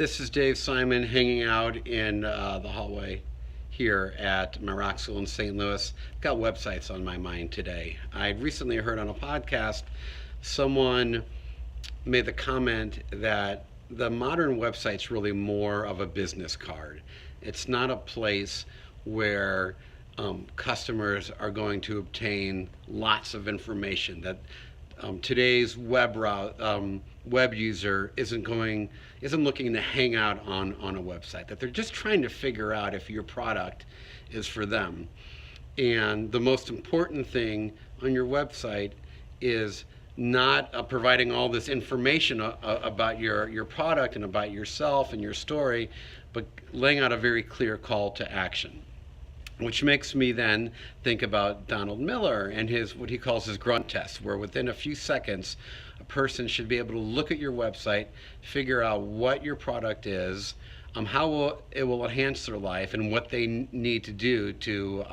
This is Dave Simon hanging out in the hallway here at my rock school in St. Louis. Got websites on my mind today. I recently heard on a podcast someone made the comment that the modern website's really more of a business card. It's not a place where customers are going to obtain lots of information. That today's web user isn't looking to hang out on a website. That they're just trying to figure out if your product is for them. And the most important thing on your website is not providing all this information about your product and about yourself and your story, but laying out a very clear call to action. Which makes me then think about Donald Miller and his what he calls his grunt test, where within a few seconds, a person should be able to look at your website, figure out what your product is, how it will enhance their life, and what they need to do to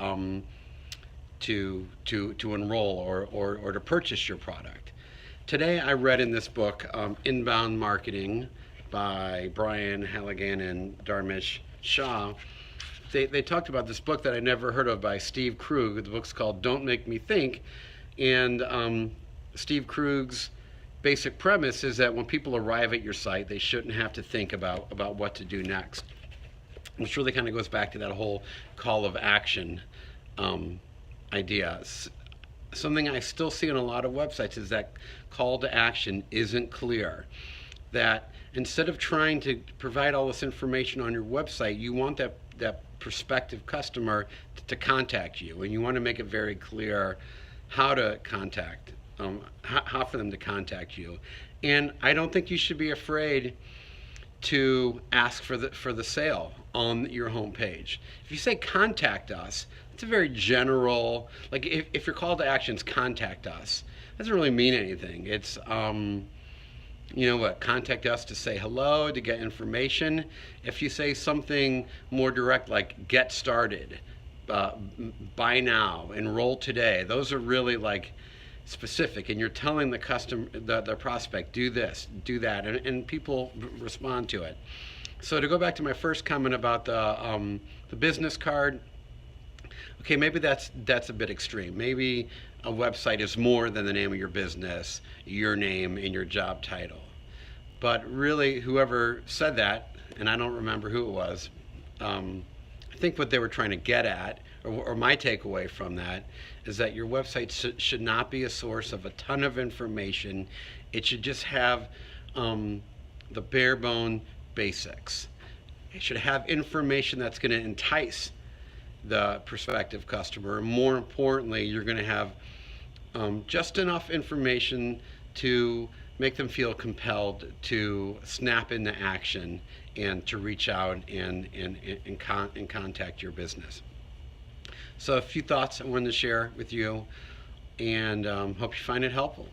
enroll or to purchase your product. Today, I read in this book, Inbound Marketing by Brian Halligan and Dharmesh Shah. They talked about this book that I never heard of by Steve Krug. The book's called Don't Make Me Think. And Steve Krug's basic premise is that when people arrive at your site, they shouldn't have to think about what to do next. Which really kind of goes back to that whole call of action idea. Something I still see on a lot of websites is that call to action isn't clear. That instead of trying to provide all this information on your website, you want that prospective customer to contact you, and you want to make it very clear how to contact, how for them to contact you. And I don't think you should be afraid to ask for the sale on your homepage. If you say contact us, it's a very general, like if your call to action is contact us, it doesn't really mean anything. It's contact us to say hello, to get information. If you say something more direct like get started, buy now, enroll today, those are really like specific, and you're telling the customer, the prospect, do this, do that, and people respond to it. So to go back to my first comment about the business card, okay, maybe that's a bit extreme. Maybe a website is more than the name of your business, your name, and your job title. But really, whoever said that, and I don't remember who it was, I think what they were trying to get at, or my takeaway from that, is that your website should not be a source of a ton of information. It should just have the bare bone basics. It should have information that's going to entice the prospective customer. More importantly, you're going to have just enough information to make them feel compelled to snap into action and to reach out and contact your business. So a few thoughts I wanted to share with you, and hope you find it helpful.